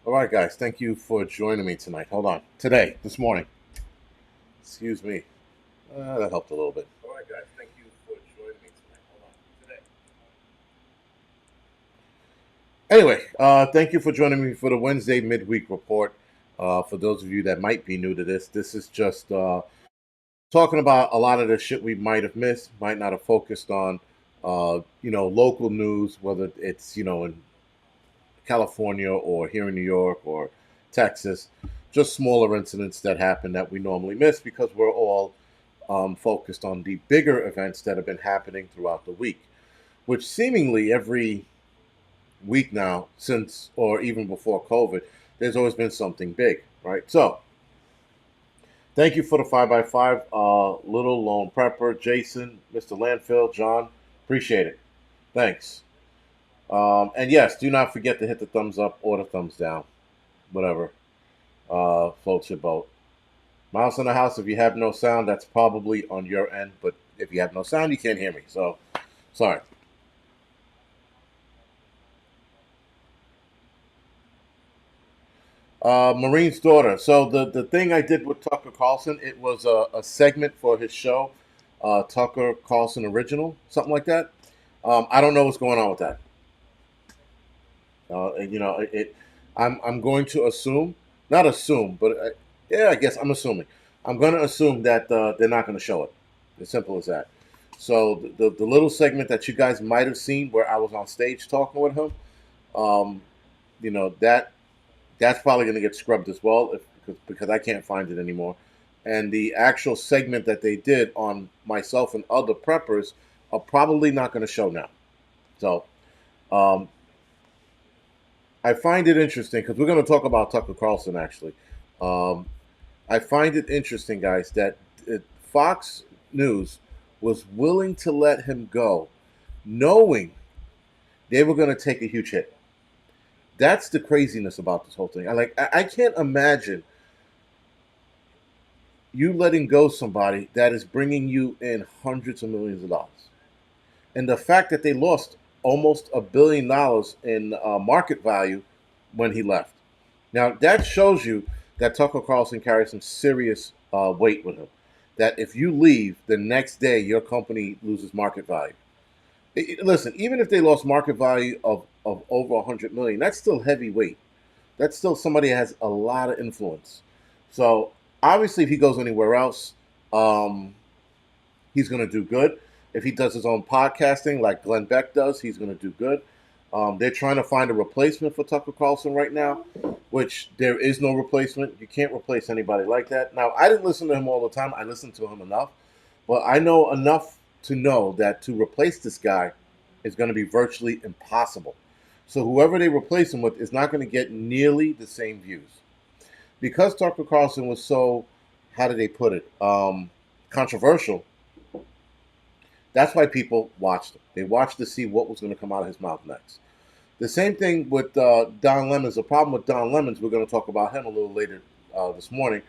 All right, guys. Thank you for joining me tonight. Hold on. This morning. Excuse me. That helped a little bit. All right, guys. Thank you for joining me tonight. Hold on. Anyway, thank you for joining me for the Wednesday midweek report. For those of you that might be new to this is just talking about a lot of the shit we might have missed, might not have focused on. Local news, whether it's in California or here in New York or Texas, just smaller incidents that happen that we normally miss because we're all focused on the bigger events that have been happening throughout the week, which seemingly every week now, since or even before COVID, there's always been something big, right? So, thank you for the 5x5, Little Lone Prepper, Jason, Mr. Landfill, John. Appreciate it. Thanks. And yes, do not forget to hit the thumbs up or the thumbs down, whatever floats your boat. Mouse in the house, if you have no sound, that's probably on your end. But if you have no sound, you can't hear me. So, sorry. Marine's daughter. So the thing I did with Tucker Carlson, it was a segment for his show, Tucker Carlson Original, something like that. I don't know what's going on with that. I'm going to assume, not assume, but yeah, I guess I'm assuming. I'm going to assume that they're not going to show it. As simple as that. So the little segment that you guys might have seen where I was on stage talking with him, um, you know that that's probably going to get scrubbed as well because I can't find it anymore. And the actual segment that they did on myself and other preppers are probably not going to show now. So um, I find it interesting because we're going to talk about Tucker Carlson actually. Um, I find it interesting, guys, that Fox News was willing to let him go, knowing they were going to take a huge hit. That's the craziness about this whole thing. I can't imagine you letting go somebody that is bringing you in hundreds of millions of dollars, and the fact that they lost almost $1 billion in market value when he left. Now that shows you that Tucker Carlson carries some serious weight with him. That if you leave, the next day your company loses market value. Listen, even if they lost market value of over 100 million, that's still heavyweight. That's still somebody that has a lot of influence. So obviously, if he goes anywhere else, um, he's going to do good. If he does his own podcasting like Glenn Beck does, he's going to do good. They're trying to find a replacement for Tucker Carlson right now, which there is no replacement. You can't replace anybody like that. Now, I didn't listen to him all the time. I listened to him enough, but I know enough to know that to replace this guy is going to be virtually impossible. So whoever they replace him with is not going to get nearly the same views because Tucker Carlson was so, how do they put it, controversial. That's why people watched him. They watched to see what was going to come out of his mouth next. The same thing with Don Lemons. The problem with Don Lemons, we're going to talk about him a little later this morning.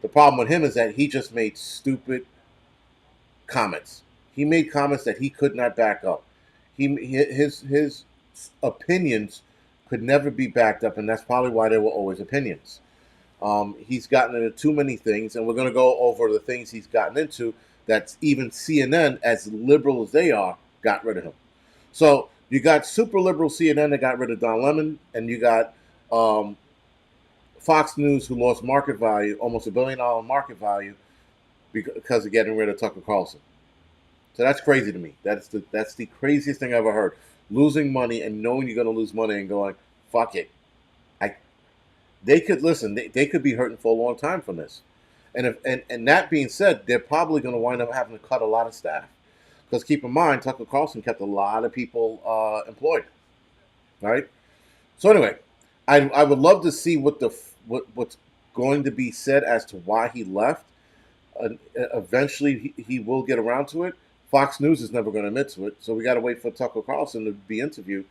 The problem with him is that he just made stupid comments. He made comments that he could not back up. His opinions could never be backed up, and that's probably why they were always opinions. He's gotten into too many things, and we're going to go over the things he's gotten into. That's even CNN, as liberal as they are, got rid of him. So you got super liberal CNN that got rid of Don Lemon, and you got um, Fox News who lost market value, almost $1 billion market value, because of getting rid of Tucker Carlson. So that's crazy to me. That's the craziest thing I ever heard. Losing money and knowing you're going to lose money and going, fuck it. I They could listen. They could be hurting for a long time from this. And that being said, they're probably going to wind up having to cut a lot of staff because keep in mind, Tucker Carlson kept a lot of people employed, right? So anyway, I would love to see what's going to be said as to why he left. Eventually, he will get around to it. Fox News is never going to admit to it, so we got to wait for Tucker Carlson to be interviewed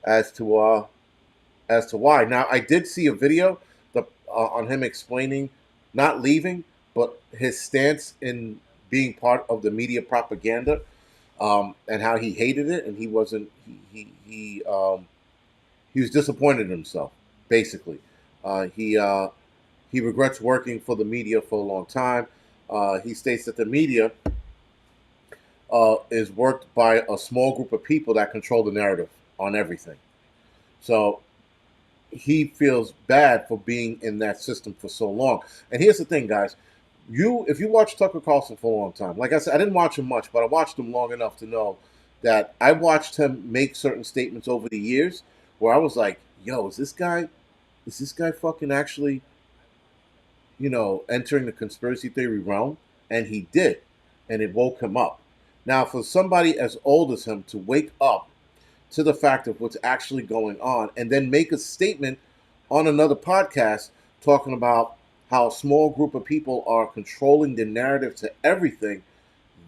as to why. Now, I did see a video on him explaining not leaving, but his stance in being part of the media propaganda, and how he hated it, and he was disappointed in himself, basically. He regrets working for the media for a long time. He states that the media is worked by a small group of people that control the narrative on everything. So he feels bad for being in that system for so long. And here's the thing, guys. If you watch Tucker Carlson for a long time, like I said, I didn't watch him much, but I watched him long enough to know that I watched him make certain statements over the years where I was like, yo, is this guy fucking actually, entering the conspiracy theory realm? And he did. And it woke him up. Now, for somebody as old as him to wake up to the fact of what's actually going on and then make a statement on another podcast talking about how a small group of people are controlling the narrative to everything,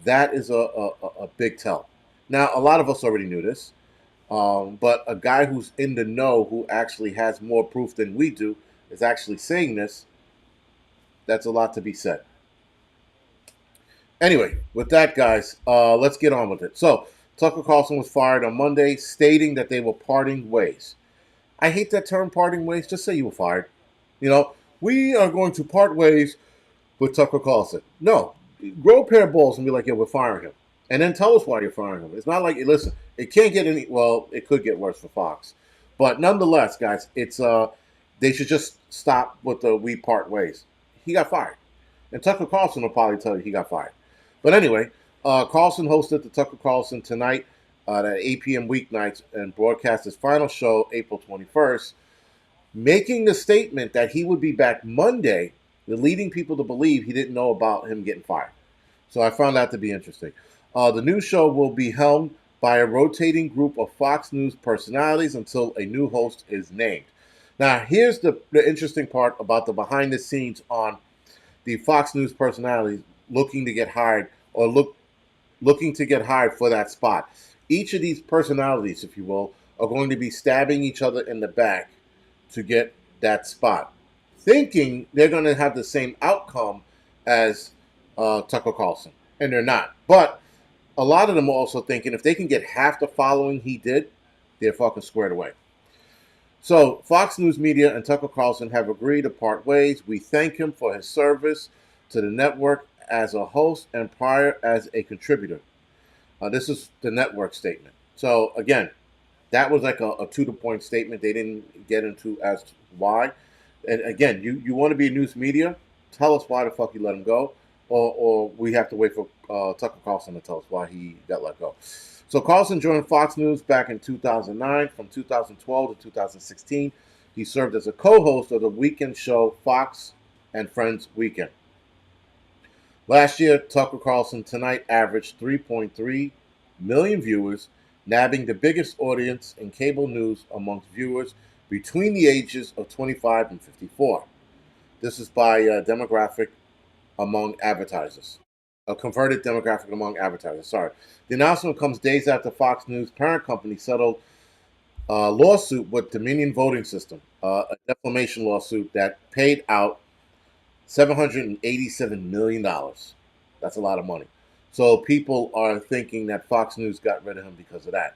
that is a big tell. Now, a lot of us already knew this, but a guy who's in the know, who actually has more proof than we do, is actually saying this. That's a lot to be said. Anyway, with that, guys, let's get on with it. So, Tucker Carlson was fired on Monday, stating that they were parting ways. I hate that term, parting ways. Just say you were fired. You know, we are going to part ways with Tucker Carlson. No, grow a pair of balls and be like, yeah, we're firing him. And then tell us why you're firing him. It's not like, listen, it can't get any, well, it could get worse for Fox. But nonetheless, guys, they should just stop with the we part ways. He got fired. And Tucker Carlson will probably tell you he got fired. But anyway, Carlson hosted the Tucker Carlson Tonight at 8 p.m. weeknights and broadcast his final show April 21st, making the statement that he would be back Monday, leading people to believe he didn't know about him getting fired. So I found that to be interesting. The new show will be helmed by a rotating group of Fox News personalities until a new host is named. Now, here's the interesting part about the behind the scenes on the Fox News personalities looking to get hired or looking to get hired for that spot. Each of these personalities, if you will, are going to be stabbing each other in the back to get that spot, thinking they're going to have the same outcome as Tucker Carlson, and they're not. But a lot of them are also thinking if they can get half the following he did, they're fucking squared away. So Fox News Media and Tucker Carlson have agreed to part ways. We thank him for his service to the network as a host and prior as a contributor. This is the network statement. So again, that was like a to-the-point statement. They didn't get into as to why. And again, you want to be a news media, tell us why the fuck you let him go, or we have to wait for Tucker Carlson to tell us why he got let go. So Carlson joined Fox News back in 2009. From 2012 to 2016, he served as a co-host of the weekend show Fox and Friends Weekend. Last year, Tucker Carlson Tonight averaged 3.3 million viewers, nabbing the biggest audience in cable news amongst viewers between the ages of 25 and 54. This is by demographic among advertisers. A converted demographic among advertisers. Sorry. The announcement comes days after Fox News parent company settled a lawsuit with Dominion Voting System, a defamation lawsuit that paid out $787 million. That's a lot of money. So people are thinking that Fox News got rid of him because of that.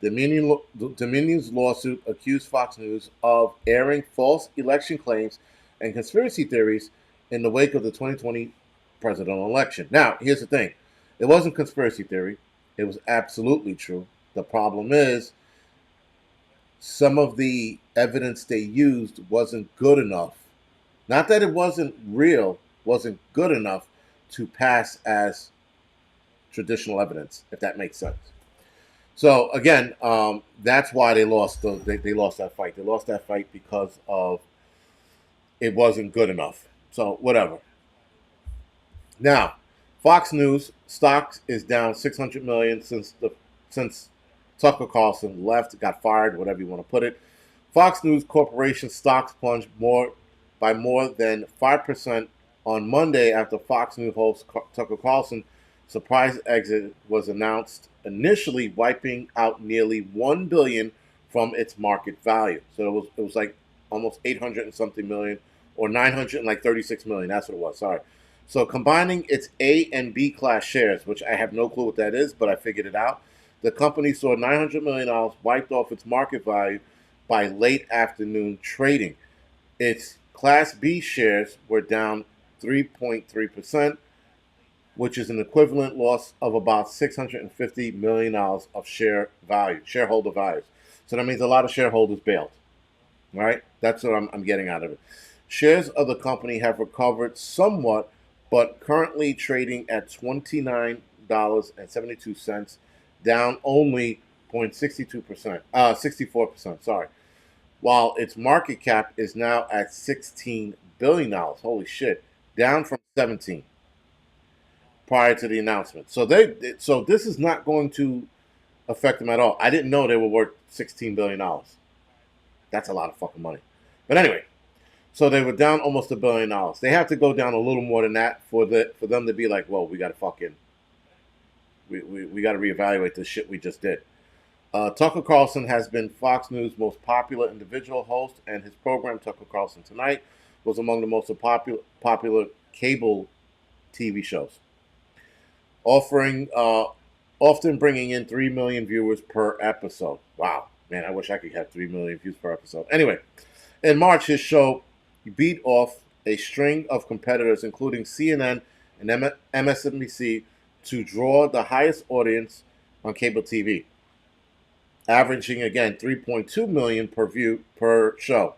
Dominion's lawsuit accused Fox News of airing false election claims and conspiracy theories in the wake of the 2020 presidential election. Now, here's the thing. It wasn't conspiracy theory. It was absolutely true. The problem is some of the evidence they used wasn't good enough. Not that it wasn't real, wasn't good enough to pass as traditional evidence, if that makes sense. So again, that's why they lost. They lost that fight. They lost that fight because of it wasn't good enough. So whatever. Now, Fox News stock is down 600 million since Tucker Carlson left, got fired, whatever you want to put it. Fox News Corporation stocks plunged by more than 5% on Monday after Fox News host Tucker Carlson surprise exit was announced, initially wiping out nearly $1 billion from its market value. So it was like almost 800 and something million, or 936 million. That's what it was. Sorry. So combining its A and B class shares, which I have no clue what that is, but I figured it out. The company saw $900 million wiped off its market value by late afternoon trading. Its Class B shares were down 3.3%, which is an equivalent loss of about $650 million of shareholder values. So that means a lot of shareholders bailed, right? That's what I'm getting out of it. Shares of the company have recovered somewhat, but currently trading at $29.72, down only 0.62%, 64%, sorry. While its market cap is now at $16 billion. Holy shit. Down from 17 prior to the announcement. So this is not going to affect them at all. I didn't know they were worth $16 billion. That's a lot of fucking money. But anyway, so they were down almost $1 billion. They have to go down a little more than that for them to be like, well, we got to fucking we got to reevaluate this shit we just did. Tucker Carlson has been Fox News' most popular individual host, and his program, Tucker Carlson Tonight, was among the most popular cable TV shows, often bringing in 3 million viewers per episode. Wow, man, I wish I could have 3 million views per episode. Anyway, in March, his show beat off a string of competitors, including CNN and MSNBC, to draw the highest audience on cable TV, averaging again 3.2 million per view per show.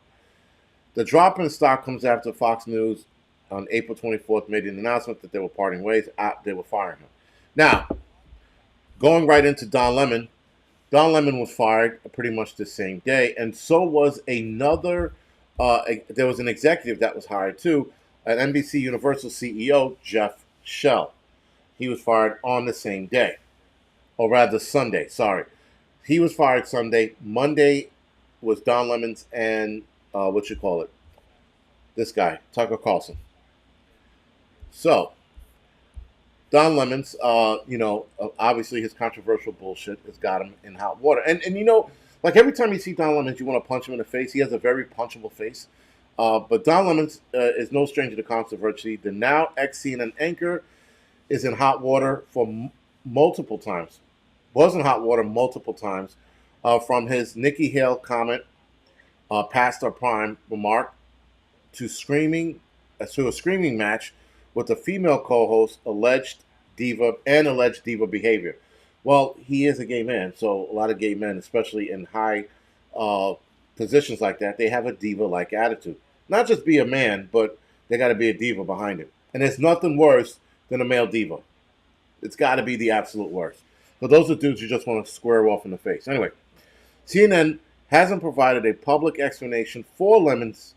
The drop in stock comes after Fox News on April 24th made an announcement that they were parting ways. They were firing him. Now, going right into Don Lemon. Don Lemon was fired pretty much the same day, and so was another. There was an executive that was hired too, an NBC Universal CEO, Jeff Shell. He was fired on the same day, or rather Sunday. Sorry, he was fired Sunday. Monday was Don Lemon's and this guy, Tucker Carlson. So Don Lemon's, obviously his controversial bullshit has got him in hot water. And like every time you see Don Lemons, you want to punch him in the face. He has a very punchable face. But Don Lemons is no stranger to controversy. The now ex-CNN anchor is in hot water for multiple times. Was in hot water multiple times from his Nikki Hale comment, past our prime remark, to a screaming match with a female co-host, alleged diva behavior. Well, he is a gay man, so a lot of gay men, especially in high positions like that, they have a diva-like attitude. Not just be a man, but they got to be a diva behind it. And there's nothing worse than a male diva. It's got to be the absolute worst. So those are dudes you just want to square off in the face. Anyway, CNN hasn't provided a public explanation for Lemon's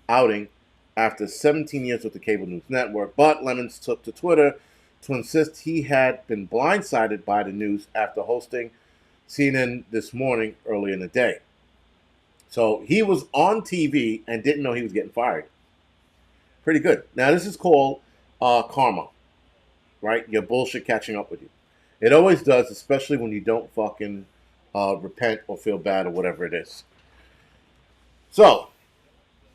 outing after 17 years with the cable news network, but Lemons took to Twitter to insist he had been blindsided by the news after hosting CNN This Morning early in the day. So he was on TV and didn't know he was getting fired. Pretty good. Now this is called karma, right? Your bullshit catching up with you. It always does, especially when you don't fucking repent or feel bad or whatever it is. So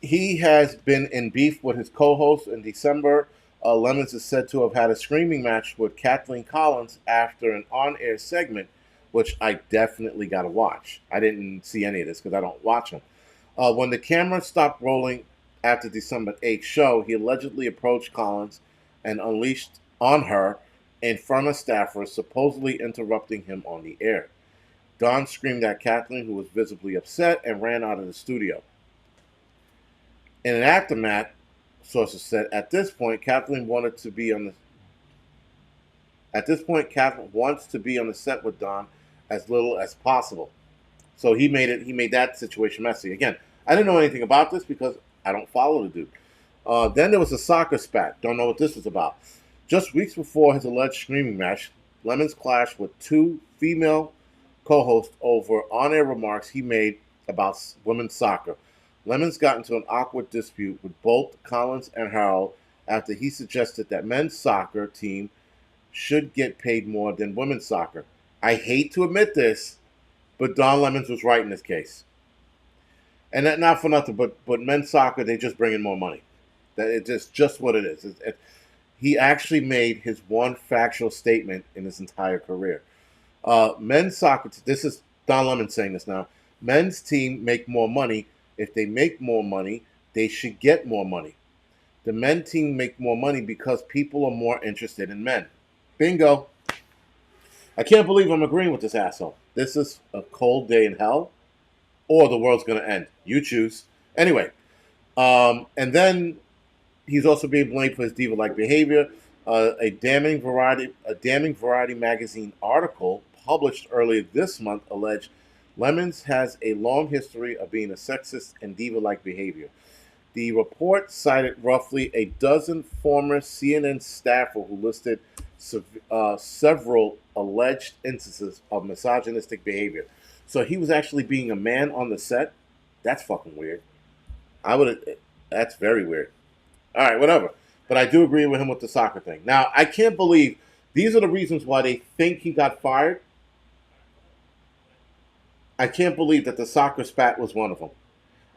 he has been in beef with his co-host in December. Lemons is said to have had a screaming match with Kathleen Collins after an on-air segment, which I definitely got to watch. I didn't see any of this because I don't watch them. When the camera stopped rolling after December 8th show, he allegedly approached Collins and unleashed on her in front of staffers, supposedly interrupting him on the air. Don screamed at Kathleen, who was visibly upset, and ran out of the studio. In an aftermath, sources said, Kathleen wants to be on the set with Don as little as possible. So he made that situation messy. Again, I didn't know anything about this because I don't follow the dude. Then there was a soccer spat. Don't know what this was about. Just weeks before his alleged screaming match, Lemons clashed with two female co-hosts over on-air remarks he made about women's soccer. Lemons got into an awkward dispute with both Collins and Harold after he suggested that men's soccer team should get paid more than women's soccer. I hate to admit this, but Don Lemons was right in this case. And that, not for nothing, but men's soccer, they just bring in more money. That it's just what it is. He actually made his one factual statement in his entire career. Men's soccer, this is Don Lemon saying this now, men's team make more money. If they make more money, They should get more money. The men team make more money because people are more interested in men. Bingo. I can't believe I'm agreeing with this asshole. This is a cold day in hell, or the world's going to end. You choose. Anyway, and then he's also being blamed for his diva-like behavior. A damning Variety magazine article published earlier this month alleged Lemons has a long history of being a sexist and diva-like behavior. The report cited roughly a dozen former CNN staffers who listed several alleged instances of misogynistic behavior. So he was actually being a man on the set. That's fucking weird. I would. That's very weird. All right, whatever. But I do agree with him with the soccer thing. Now, I can't believe these are the reasons why they think he got fired. I can't believe that the soccer spat was one of them.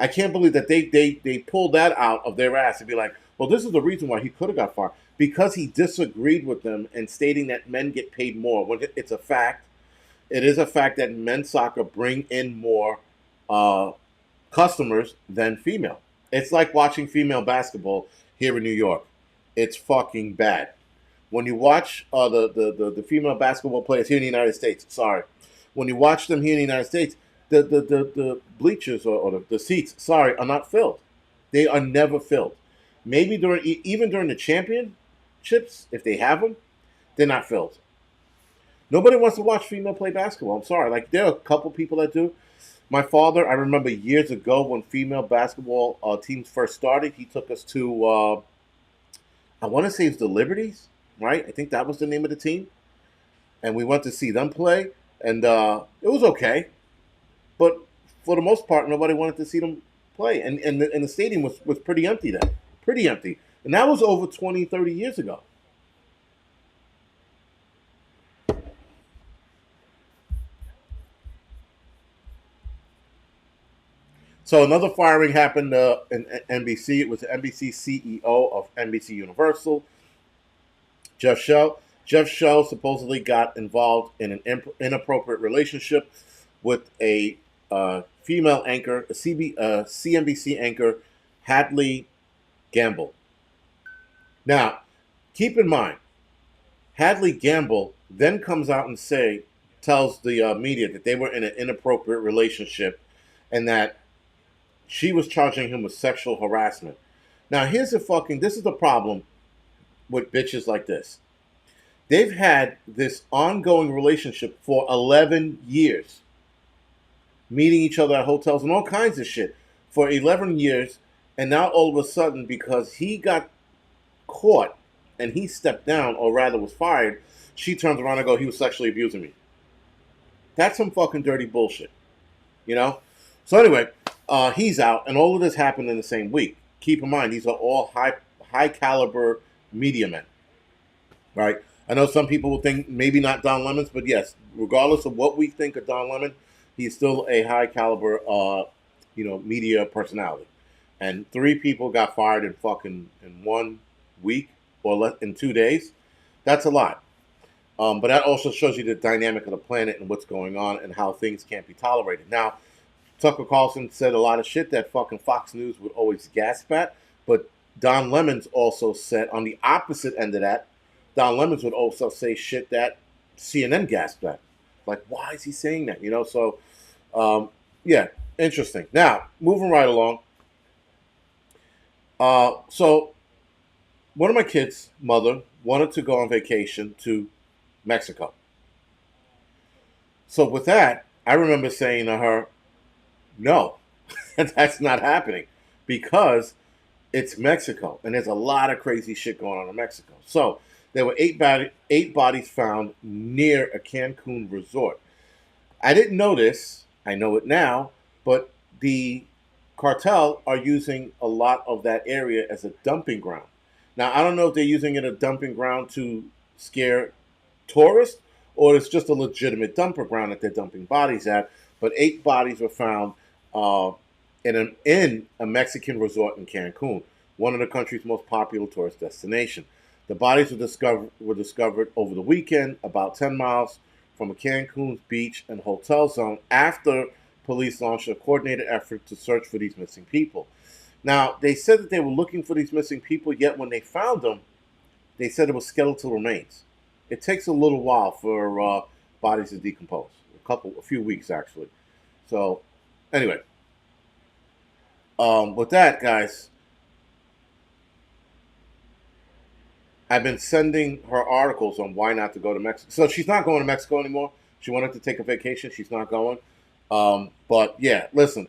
I can't believe that they pulled that out of their ass and be like, well, this is the reason why he could have got fired. Because he disagreed with them and stating that men get paid more. When it's a fact, it is a fact that men's soccer bring in more customers than female. It's like watching female basketball here in New York. It's fucking bad. When you watch the female basketball players here in the United States, sorry, when you watch them here in the United States, the bleachers or the seats, sorry, are not filled. They are never filled. Maybe even during the championships, if they have them, they're not filled. Nobody wants to watch female play basketball. I'm sorry. Like, there are a couple people that do. My father, I remember years ago when female basketball teams first started, he took us to, I want to say it was the Liberties, right? I think that was the name of the team. And we went to see them play. And it was okay. But for the most part, nobody wanted to see them play. And the stadium was pretty empty then. Pretty empty. And that was over 20, 30 years ago. So another firing happened in NBC. It was the NBC CEO of NBC Universal, Jeff Shell. Jeff Shell supposedly got involved in an inappropriate relationship with a female anchor, a CNBC anchor, Hadley Gamble. Now, keep in mind, Hadley Gamble then comes out and tells the media that they were in an inappropriate relationship and that she was charging him with sexual harassment. Now, this is the problem with bitches like this. They've had this ongoing relationship for 11 years, meeting each other at hotels and all kinds of shit for 11 years. And now all of a sudden, because he got caught and he stepped down, or rather was fired, she turns around and goes, he was sexually abusing me. That's some fucking dirty bullshit, you know? So anyway, he's out, and all of this happened in the same week. Keep in mind, these are all high caliber media men, right? I know some people will think maybe not Don Lemons, but yes, regardless of what we think of Don Lemon, he's still a high caliber, media personality. And 3 people got fired in 1 week or less in 2 days. That's a lot. But that also shows you the dynamic of the planet and what's going on and how things can't be tolerated. Now, Tucker Carlson said a lot of shit that fucking Fox News would always gasp at, but Don Lemons also said on the opposite end of that, Don Lemons would also say shit that CNN gasped at. Like, why is he saying that? So, yeah, interesting. Now, moving right along. So, one of my kids' mother wanted to go on vacation to Mexico. So with that, I remember saying to her, no, that's not happening because it's Mexico and there's a lot of crazy shit going on in Mexico. So there were 8 bodies found near a Cancun resort. I didn't know this. I know it now, but the cartel are using a lot of that area as a dumping ground. Now, I don't know if they're using it as a dumping ground to scare tourists or it's just a legitimate dumper ground that they're dumping bodies at. But 8 bodies were found in a Mexican resort in Cancun, one of the country's most popular tourist destinations. The bodies were discovered over the weekend, about 10 miles from a Cancun's beach and hotel zone after police launched a coordinated effort to search for these missing people. Now, they said that they were looking for these missing people, yet when they found them, they said it was skeletal remains. It takes a little while for bodies to decompose, a few weeks actually. So, anyway, with that, guys, I've been sending her articles on why not to go to Mexico. So she's not going to Mexico anymore. She wanted to take a vacation. She's not going. But yeah, listen,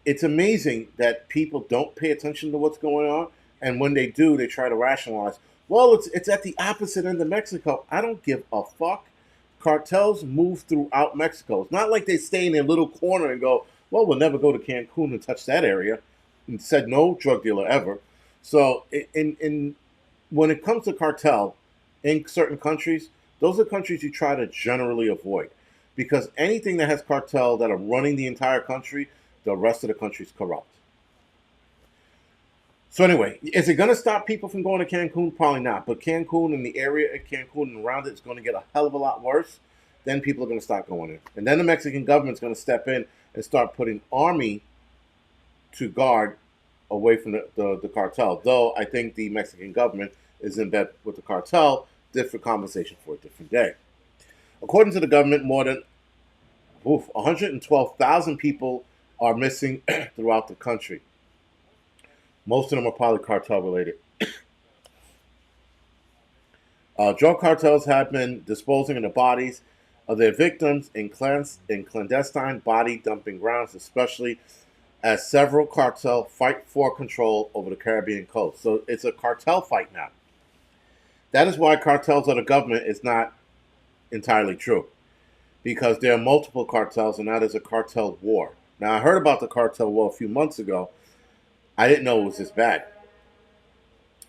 it's amazing that people don't pay attention to what's going on, and when they do, they try to rationalize. Well, it's at the opposite end of Mexico. I don't give a fuck. Cartels move throughout Mexico. It's not like they stay in their little corner and go, "Well, we'll never go to Cancun and touch that area," and said no drug dealer ever. So, in when it comes to cartel in certain countries, those are countries you try to generally avoid because anything that has cartel that are running the entire country, the rest of the country is corrupt. So anyway, is it going to stop people from going to Cancun? Probably not. But Cancun and the area of Cancun and around it is going to get a hell of a lot worse. Then people are going to start going in. And then the Mexican government's going to step in and start putting army to guard away from the cartel. Though I think the Mexican government is in bed with the cartel. Different conversation for a different day. According to the government, more than 112,000 people are missing throughout the country. Most of them are probably cartel related. Drug cartels have been disposing of the bodies of their victims in clandestine body dumping grounds, especially as several cartels fight for control over the Caribbean coast. So it's a cartel fight now. That is why cartels are the government is not entirely true, because there are multiple cartels and that is a cartel war. Now, I heard about the cartel war a few months ago. I didn't know it was this bad.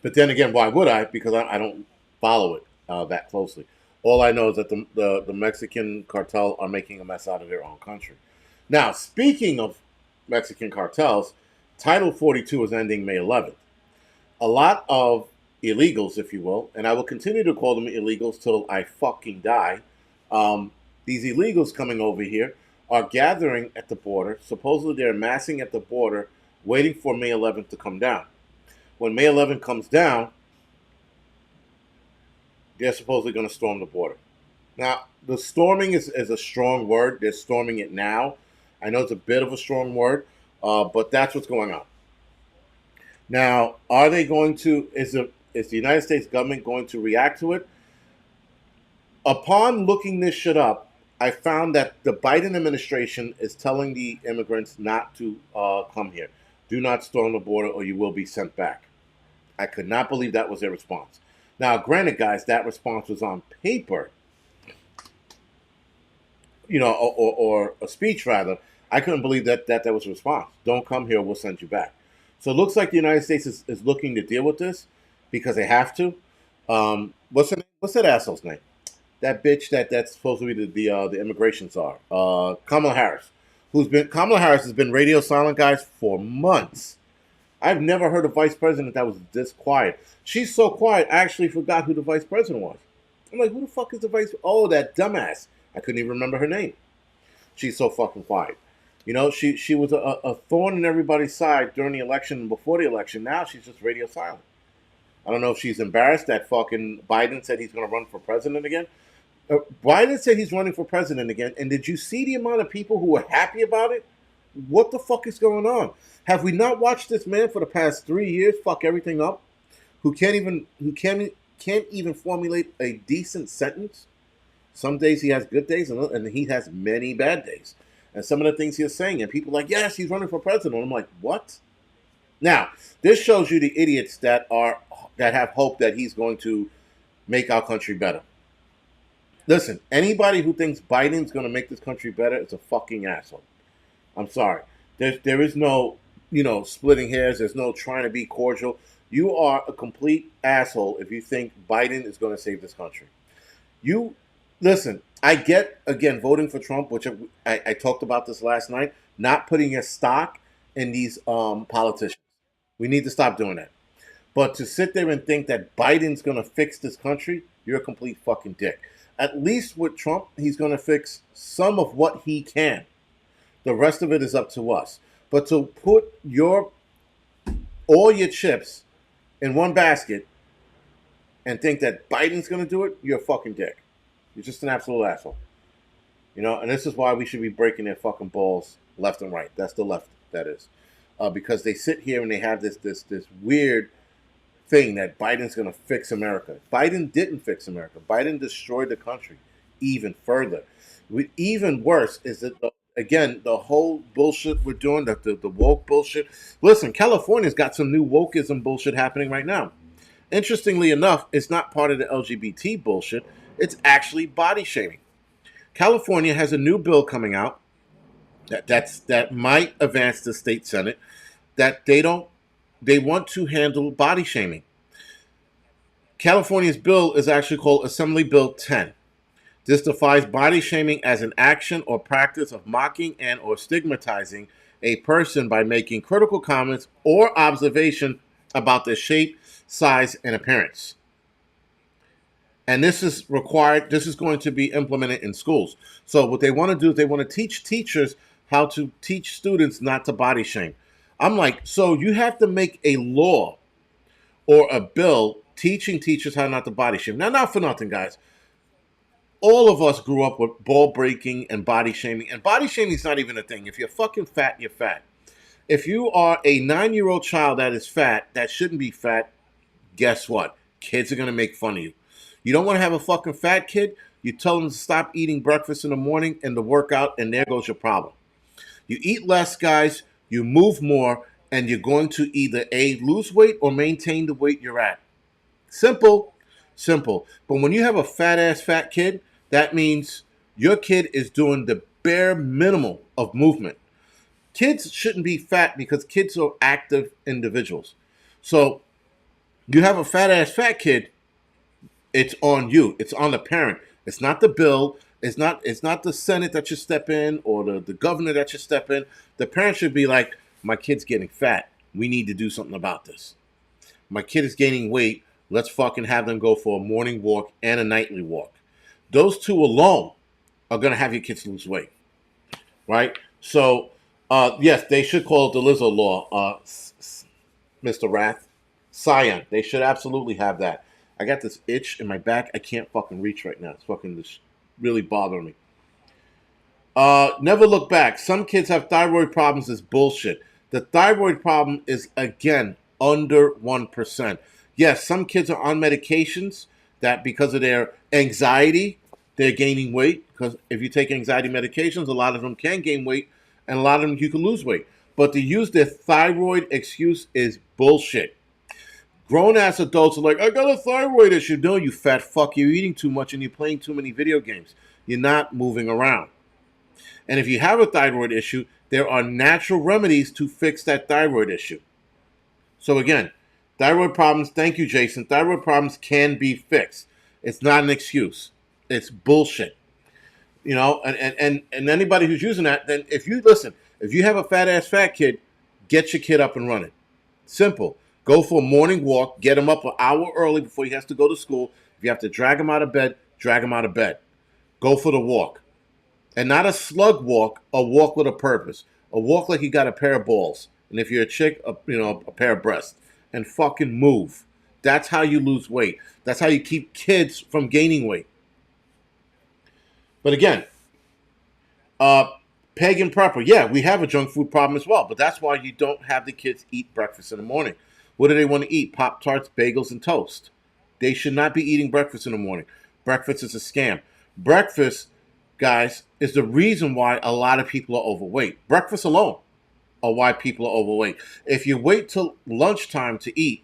But then again, why would I? Because I don't follow it that closely. All I know is that the Mexican cartel are making a mess out of their own country. Now, speaking of Mexican cartels, Title 42 is ending May 11th. A lot of illegals, if you will, and I will continue to call them illegals till I fucking die. These illegals coming over here are gathering at the border. Supposedly they're amassing at the border, waiting for May 11th to come down. When May 11th comes down, they're supposedly going to storm the border. Now, the storming is a strong word. They're storming it now. I know it's a bit of a strong word, but that's what's going on. Now, are they going to, is the United States government going to react to it? Upon looking this shit up, I found that the Biden administration is telling the immigrants not to come here. Do not storm the border or you will be sent back. I could not believe that was their response. Now, granted, guys, that response was on paper, or a speech rather. I couldn't believe that was a response. Don't come here, we'll send you back. So it looks like the United States is looking to deal with this because they have to. What's that asshole's name? That bitch that's supposed to be the immigration czar. Kamala Harris. Kamala Harris has been radio silent, guys, for months. I've never heard a vice president that was this quiet. She's so quiet, I actually forgot who the vice president was. I'm like, who the fuck is the vice? Oh, that dumbass. I couldn't even remember her name. She's so fucking quiet. She was a thorn in everybody's side during the election and before the election. Now she's just radio silent. I don't know if she's embarrassed that fucking Biden said he's going to run for president again. Biden said he's running for president again. And did you see the amount of people who were happy about it? What the fuck is going on? Have we not watched this man for the past 3 years fuck everything up? Who can't even formulate a decent sentence? Some days he has good days and he has many bad days. And some of the things he's saying, and people are like, yes, he's running for president. I'm like, what? Now, this shows you the idiots that have hope that he's going to make our country better. Listen, anybody who thinks Biden's going to make this country better is a fucking asshole. I'm sorry. There is no, splitting hairs. There's no trying to be cordial. You are a complete asshole if you think Biden is going to save this country. Listen, I get, again, voting for Trump, which I talked about this last night, not putting a stock in these politicians. We need to stop doing that. But to sit there and think that Biden's going to fix this country, you're a complete fucking dick. At least with Trump, he's going to fix some of what he can. The rest of it is up to us. But to put all your chips in one basket and think that Biden's going to do it, you're a fucking dick. You're just an absolute asshole. And this is why we should be breaking their fucking balls left and right. That's the left, that is. Because they sit here and they have this weird thing that Biden's going to fix America. Biden didn't fix America. Biden destroyed the country even further. Even worse is that, again, the whole bullshit we're doing, the woke bullshit. Listen, California's got some new wokeism bullshit happening right now. Interestingly enough, it's not part of the LGBT bullshit. It's actually body shaming. California has a new bill coming out that might advance the state senate that they want to handle body shaming. California's bill is actually called Assembly Bill 10. This defines body shaming as an action or practice of mocking and or stigmatizing a person by making critical comments or observation about their shape, size, and appearance. And this is going to be implemented in schools. So what they want to do is they want to teach teachers how to teach students not to body shame. I'm like, so you have to make a law or a bill teaching teachers how not to body shame. Now, not for nothing, guys. All of us grew up with ball breaking and body shaming. And body shaming is not even a thing. If you're fucking fat, you're fat. If you are a 9-year-old child that is fat, that shouldn't be fat, guess what? Kids are going to make fun of you. You don't want to have a fucking fat kid? You tell them to stop eating breakfast in the morning and to work out, and there goes your problem. You eat less, guys. You move more, and you're going to either A, lose weight or maintain the weight you're at. Simple. But when you have a fat kid, that means your kid is doing the bare minimum of movement. Kids shouldn't be fat because kids are active individuals. So you have a fat kid, it's on you. It's on the parent. It's not the bill. It's not the Senate that should step in or the governor that should step in. The parent should be like, my kid's getting fat. We need to do something about this. My kid is gaining weight. Let's fucking have them go for a morning walk and a nightly walk. Those two alone are going to have your kids lose weight, right? So, yes, they should call it the Lizzo law, Mr. Rath. Scion. They should absolutely have that. I got this itch in my back. I can't fucking reach right now. It's fucking just really bothering me. Never look back. Some kids have thyroid problems is bullshit. The thyroid problem is, again, under 1%. Yes, some kids are on medications that because of their anxiety, they're gaining weight. Because if you take anxiety medications, a lot of them can gain weight, and a lot of them you can lose weight. But to use their thyroid excuse is bullshit. Grown-ass adults are like, I got a thyroid issue. No, you fat fuck. You're eating too much and you're playing too many video games. You're not moving around. And if you have a thyroid issue, there are natural remedies to fix that thyroid issue. So again, thyroid problems, thank you, Jason. Thyroid problems can be fixed. It's not an excuse. It's bullshit. And anybody who's using that, then if you have a fat kid, get your kid up and running. Simple. Go for a morning walk. Get him up an hour early before he has to go to school. If you have to drag him out of bed, drag him out of bed. Go for the walk. And not a slug walk, a walk with a purpose. A walk like you got a pair of balls. And if you're a chick, a pair of breasts. And fucking move. That's how you lose weight. That's how you keep kids from gaining weight. But again, pagan prepper. Yeah, we have a junk food problem as well. But that's why you don't have the kids eat breakfast in the morning. What do they want to eat? Pop-Tarts, bagels, and toast. They should not be eating breakfast in the morning. Breakfast is a scam. Breakfast, guys, is the reason why a lot of people are overweight. Breakfast alone are why people are overweight. If you wait till lunchtime to eat,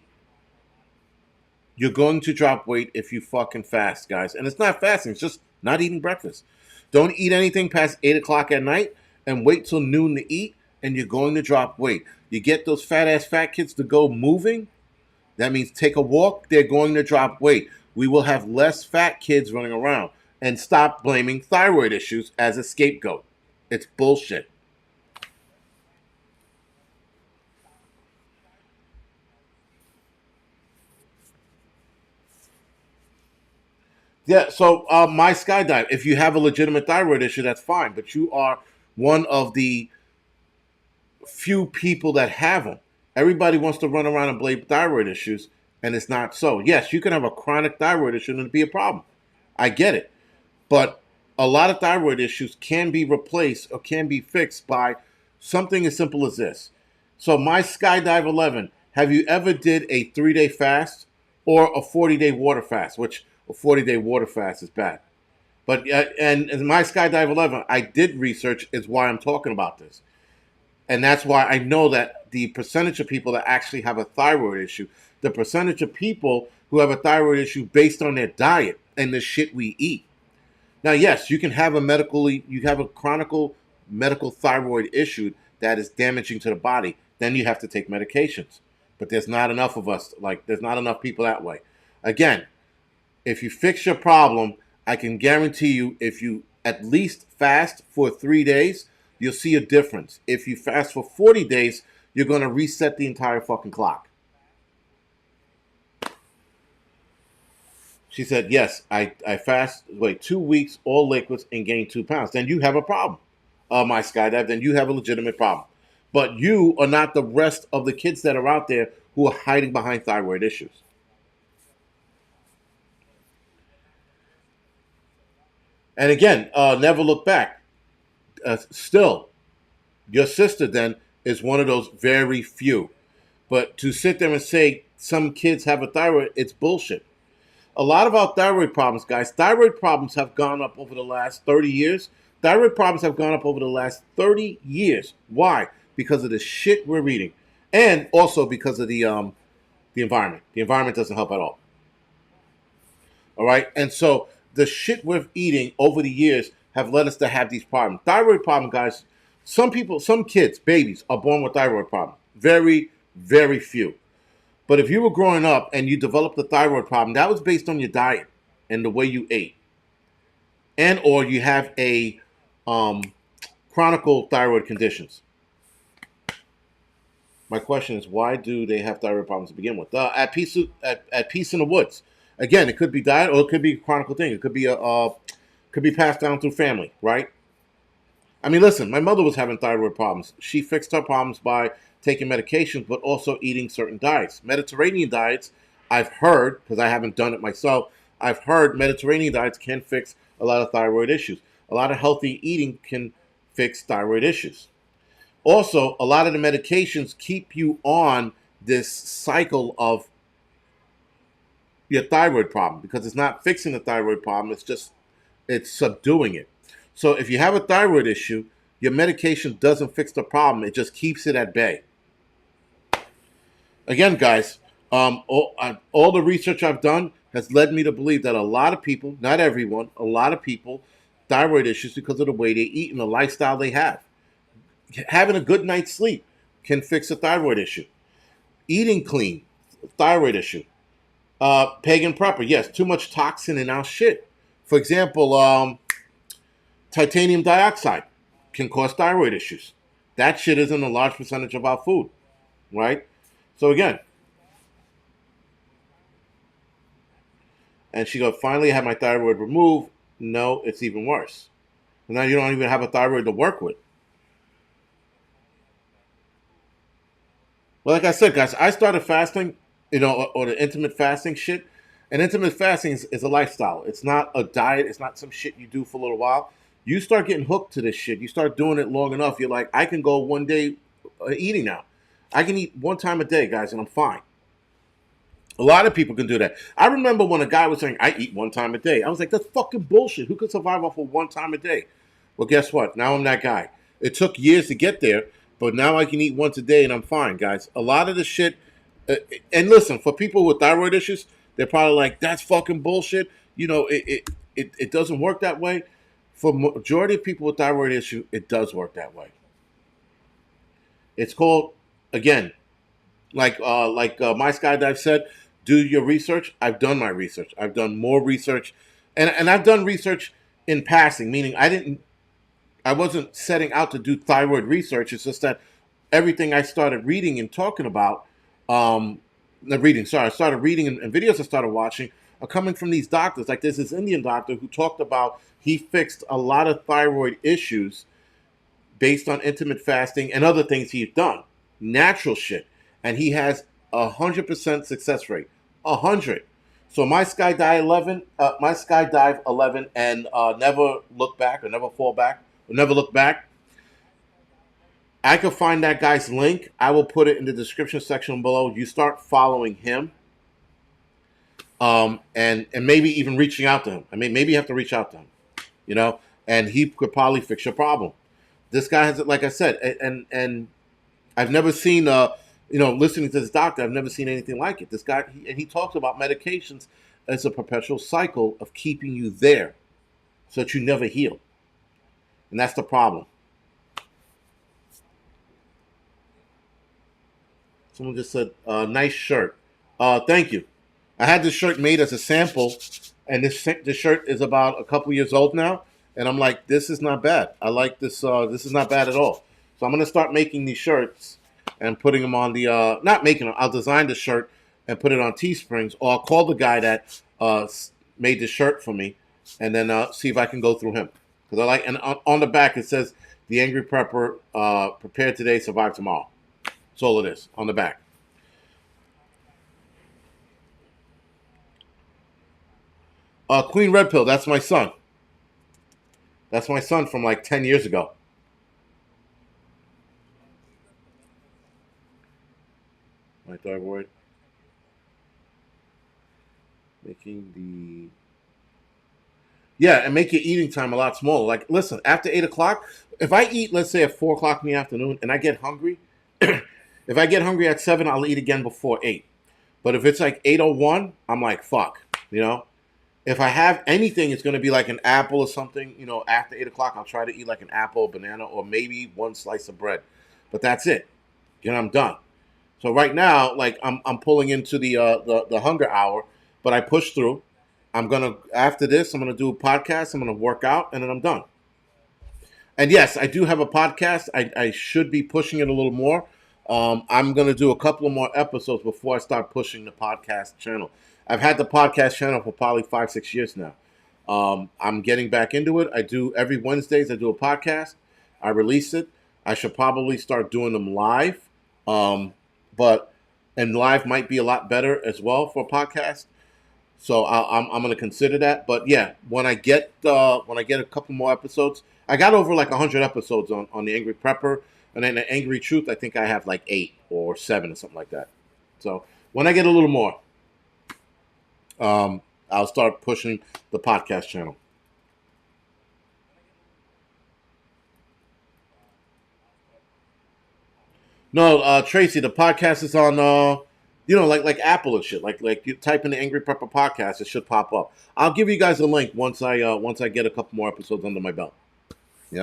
you're going to drop weight if you fucking fast, guys. And it's not fasting. It's just not eating breakfast. Don't eat anything past 8 o'clock at night and wait till noon to eat, and you're going to drop weight. You get those fat kids to go moving, that means take a walk, they're going to drop weight. We will have less fat kids running around. And stop blaming thyroid issues as a scapegoat. It's bullshit. Yeah, so my skydive, if you have a legitimate thyroid issue, that's fine. But you are one of the few people that have them. Everybody wants to run around and blame thyroid issues, and it's not so. Yes, you can have a chronic thyroid issue and it'd be a problem. I get it. But a lot of thyroid issues can be replaced or can be fixed by something as simple as this. So my Skydive 11, have you ever did a 3-day fast or a 40-day water fast, which a 40-day water fast is bad. But and my Skydive 11, I did research is why I'm talking about this. And that's why I know that the percentage of people that actually have a thyroid issue, the percentage of people who have a thyroid issue based on their diet and the shit we eat. Now, yes, you can have you have a chronic medical thyroid issue that is damaging to the body. Then you have to take medications. But there's not enough of us, there's not enough people that way. Again, if you fix your problem, I can guarantee you if you at least fast for 3 days, you'll see a difference. If you fast for 40 days, you're going to reset the entire fucking clock. She said, yes, I fast, 2 weeks, all liquids, and gain 2 pounds. Then you have a problem, my Skydive. Then you have a legitimate problem. But you are not the rest of the kids that are out there who are hiding behind thyroid issues. And again, never look back. Still, your sister then is one of those very few. But to sit there and say some kids have a thyroid, it's bullshit. A lot of our thyroid problems, guys, thyroid problems have gone up over the last 30 years. Thyroid problems have gone up over the last 30 years. Why? Because of the shit we're eating. And also because of the environment. The environment doesn't help at all. All right? And so the shit we're eating over the years have led us to have these problems. Thyroid problem, guys, some people, some kids, babies, are born with thyroid problem. Very, very few. But if you were growing up and you developed a thyroid problem, that was based on your diet and the way you ate. And or you have a chronic thyroid conditions. My question is, why do they have thyroid problems to begin with? At peace in the woods. Again, it could be diet or it could be a chronic thing. It could be passed down through family, right? I mean, listen, my mother was having thyroid problems. She fixed her problems by taking medications, but also eating certain diets. Mediterranean diets, I've heard, because I haven't done it myself, I've heard Mediterranean diets can fix a lot of thyroid issues. A lot of healthy eating can fix thyroid issues. Also, a lot of the medications keep you on this cycle of your thyroid problem because it's not fixing the thyroid problem, it's subduing it. So if you have a thyroid issue, your medication doesn't fix the problem, it just keeps it at bay. Again, guys, all the research I've done has led me to believe that a lot of people, not everyone, a lot of people, thyroid issues because of the way they eat and the lifestyle they have. Having a good night's sleep can fix a thyroid issue. Eating clean, thyroid issue. Pagan prepper, yes, too much toxin in our shit. For example, titanium dioxide can cause thyroid issues. That shit isn't a large percentage of our food, right? So again, and she goes, finally I had my thyroid removed. No, it's even worse. Now you don't even have a thyroid to work with. Well, like I said, guys, I started fasting, or the intermittent fasting shit. And intermittent fasting is a lifestyle. It's not a diet. It's not some shit you do for a little while. You start getting hooked to this shit. You start doing it long enough. You're like, I can go one day eating now. I can eat one time a day, guys, and I'm fine. A lot of people can do that. I remember when a guy was saying, I eat one time a day. I was like, that's fucking bullshit. Who could survive off of one time a day? Well, guess what? Now I'm that guy. It took years to get there, but now I can eat once a day and I'm fine, guys. A lot of the shit, and listen, for people with thyroid issues, they're probably like, that's fucking bullshit. It doesn't work that way. For majority of people with thyroid issue, it does work that way. It's called, again, like my Skydive said, do your research. I've done my research. I've done more research, and I've done research in passing, meaning I wasn't setting out to do thyroid research. It's just that everything I started reading and talking about, I started reading and videos I started watching are coming from these doctors. Like there's this Indian doctor who talked about he fixed a lot of thyroid issues based on intermittent fasting and other things he's done, natural shit, and he has 100% success rate, 100. So my skydive 11, and never look back or never fall back or never look back. I could find that guy's link. I will put it in the description section below. You start following him, and maybe even reaching out to him. I mean, maybe you have to reach out to him, you know, and he could probably fix your problem. This guy has it, like I said, and I've never seen, listening to this doctor, I've never seen anything like it. This guy, and he talks about medications as a perpetual cycle of keeping you there, so that you never heal, and that's the problem. Someone just said, "Nice shirt." Thank you. I had this shirt made as a sample, and this shirt is about a couple years old now, and I'm like, this is not bad. I like this. This is not bad at all. So I'm gonna start making these shirts and putting them on the not making them. I'll design the shirt and put it on Teesprings, or I'll call the guy that made the shirt for me, and then see if I can go through him, because I like. And on the back it says, "The Angry Prepper, prepare today, survive tomorrow." That's all it is on the back. Queen Red Pill. That's my son. That's my son from like 10 years ago. My thyroid making the and make your eating time a lot smaller. Like, listen, after 8 o'clock, if I eat, let's say at 4 o'clock in the afternoon, and I get hungry, if I get hungry at 7, I'll eat again before 8. But if it's like 8:01, I'm like, fuck, you know. If I have anything, it's going to be like an apple or something. You know, after 8 o'clock, I'll try to eat like an apple, or banana, or maybe one slice of bread. But that's it. You know, I'm done. So right now, like I'm pulling into the hunger hour, but I push through. I'm gonna After this, I'm gonna do a podcast. I'm gonna work out, and then I'm done. And yes, I do have a podcast. I should be pushing it a little more. I'm going to do a couple of more episodes before I start pushing the podcast channel. I've had the podcast channel for probably 5, 6 years now. I'm getting back into it. I do every Wednesdays. I do a podcast. I release it. I should probably start doing them live. But and live might be a lot better as well for a podcast. So I'm going to consider that. But yeah, when I get a couple more episodes, I got over like 100 episodes on the Angry Prepper, and then the Angry Truth. I think I have like 8 or 7 or something like that. So when I get a little more, I'll start pushing the podcast channel. No, Tracy, the podcast is on, like Apple and shit. Like you type in the Angry Prepper podcast, it should pop up. I'll give you guys a link once I get a couple more episodes under my belt. You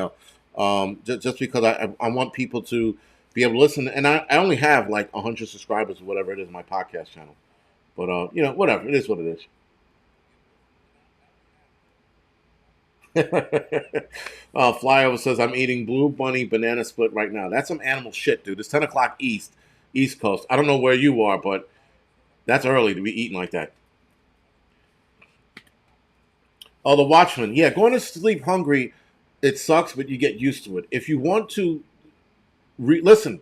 know, just because I want people to be able to listen, and I only have like 100 subscribers or whatever it is in my podcast channel. But whatever, it is what it is. Flyover says I'm eating Blue Bunny banana split right now. That's some animal shit, dude. It's 10 o'clock East Coast. I don't know where you are, but that's early to be eating like that. Oh, the Watchman. Yeah, going to sleep hungry, it sucks, but you get used to it. If you want to listen,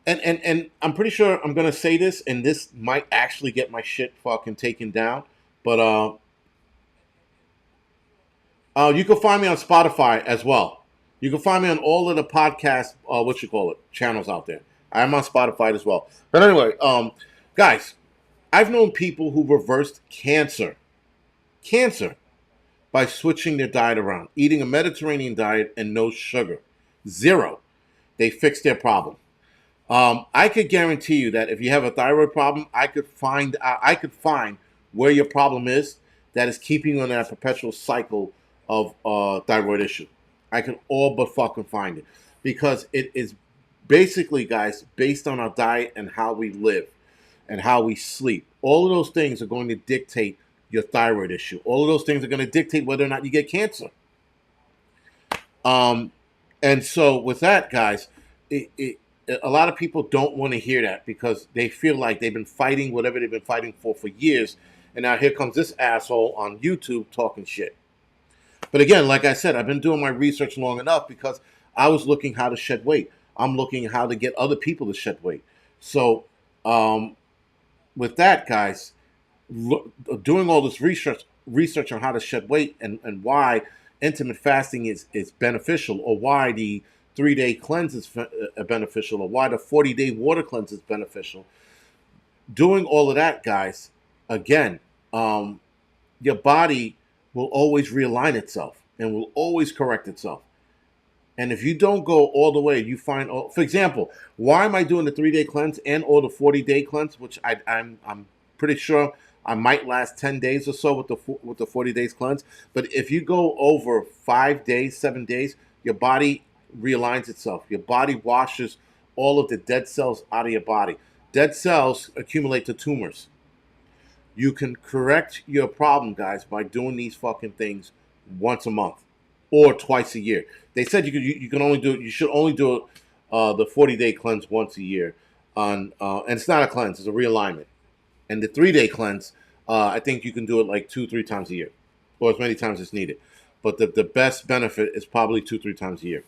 and I'm pretty sure I'm gonna say this, and this might actually get my shit fucking taken down, but you can find me on Spotify as well. You can find me on all of the podcast, channels out there. I'm on Spotify as well. But anyway, guys, I've known people who reversed cancer, by switching their diet around, eating a Mediterranean diet and no sugar, zero. They fixed their problem. I could guarantee you that if you have a thyroid problem, I could find where your problem is that is keeping you in that perpetual cycle of thyroid issue. I can all but fucking find it, because it is basically, guys, based on our diet and how we live and how we sleep. All of those things are going to dictate your thyroid issue. All of those things are going to dictate whether or not you get cancer. Um, and so with that, guys, a lot of people don't want to hear that, because they feel like they've been fighting whatever they've been fighting for years, and now here comes this asshole on YouTube talking shit. But again, like I said, I've been doing my research long enough because I was looking how to shed weight. I'm looking how to get other people to shed weight. So um, with that, guys, doing all this research on how to shed weight and why intermittent fasting is beneficial, or why the 3 day cleanse is beneficial, or why the 40-day water cleanse is beneficial. Doing all of that, guys, again, um, your body will always realign itself and will always correct itself. And if you don't go all the way, you find, for example, why am I doing the 3 day cleanse and or the 40-day cleanse, which I'm pretty sure I might last 10 days or so with the 40 days cleanse. But if you go over 5 days, 7 days, your body realigns itself. Your body washes all of the dead cells out of your body. Dead cells accumulate to tumors. You can correct your problem, guys, by doing these fucking things once a month or twice a year. They said you can only do it. You should only do it the 40-day cleanse once a year. And it's not a cleanse; it's a realignment. And the 3 day cleanse, I think you can do it like 2-3 times a year, or as many times as needed. But the best benefit is probably 2-3 times a year.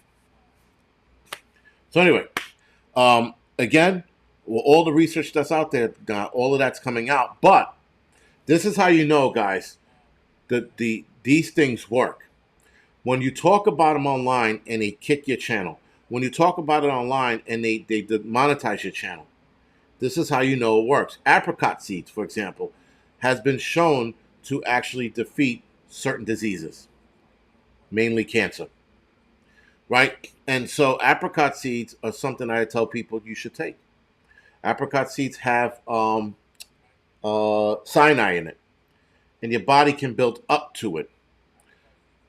So anyway, again, well, all the research that's out there, all of that's coming out. But this is how you know, guys, that these things work. When you talk about them online and they kick your channel, when you talk about it online and they monetize your channel, this is how you know it works. Apricot seeds, for example, has been shown to actually defeat certain diseases, mainly cancer, right? And so apricot seeds are something I tell people you should take. Apricot seeds have cyanide in it, and your body can build up to it.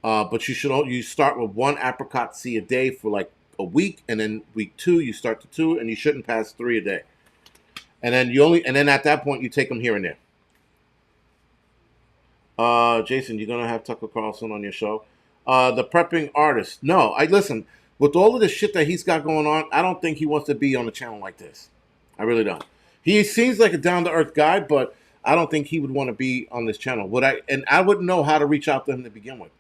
But you start with one apricot seed a day for like a week, and then week 2 you start to 2, and you shouldn't pass 3 a day. And then at that point you take them here and there. Jason, you're gonna have Tucker Carlson on your show. The prepping artist. No, I listen. With all of the shit that he's got going on, I don't think he wants to be on a channel like this. I really don't. He seems like a down to earth guy, but I don't think he would want to be on this channel. I wouldn't know how to reach out to him to begin with.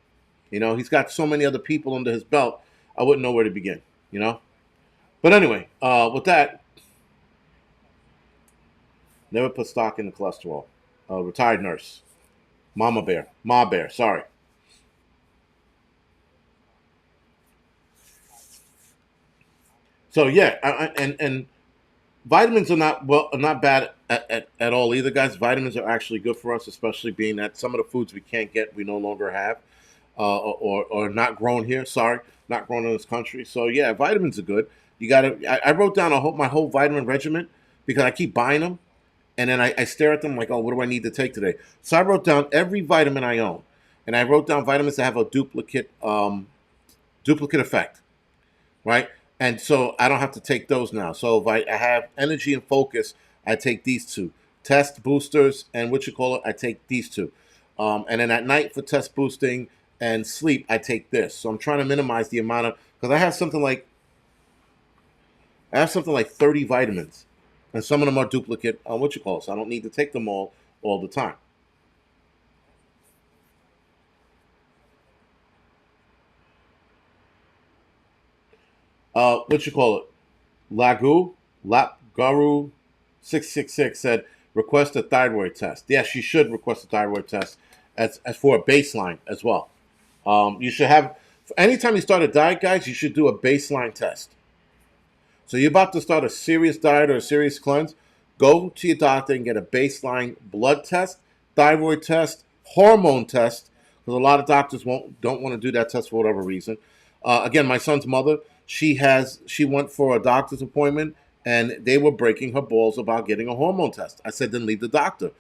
He's got so many other people under his belt. I wouldn't know where to begin. But anyway, with that, never put stock in the cholesterol. Retired nurse, Ma Bear. Sorry. So yeah, and vitamins are not bad at all either, guys. Vitamins are actually good for us, especially being that some of the foods we can't get, we no longer have, or not grown here. Sorry, not grown in this country. So yeah, vitamins are good. You gotta. I wrote down my whole vitamin regimen because I keep buying them, and then I stare at them like, oh, what do I need to take today? So I wrote down every vitamin I own, and I wrote down vitamins that have a duplicate effect, right? And so I don't have to take those now. So if I have energy and focus, I take these two. Test boosters and I take these two. And then at night for test boosting and sleep, I take this. So I'm trying to minimize the amount of, because I have something like 30 vitamins, and some of them are duplicate. So I don't need to take them all the time. Lagu, Lapgaru 666 said, request a thyroid test. Yes, you should request a thyroid test as for a baseline as well. You should have, anytime you start a diet, guys, you should do a baseline test. So you're about to start a serious diet or a serious cleanse, go to your doctor and get a baseline blood test, thyroid test, hormone test, because a lot of doctors don't want to do that test for whatever reason. Again, my son's mother, she went for a doctor's appointment and they were breaking her balls about getting a hormone test. I said, then leave the doctor.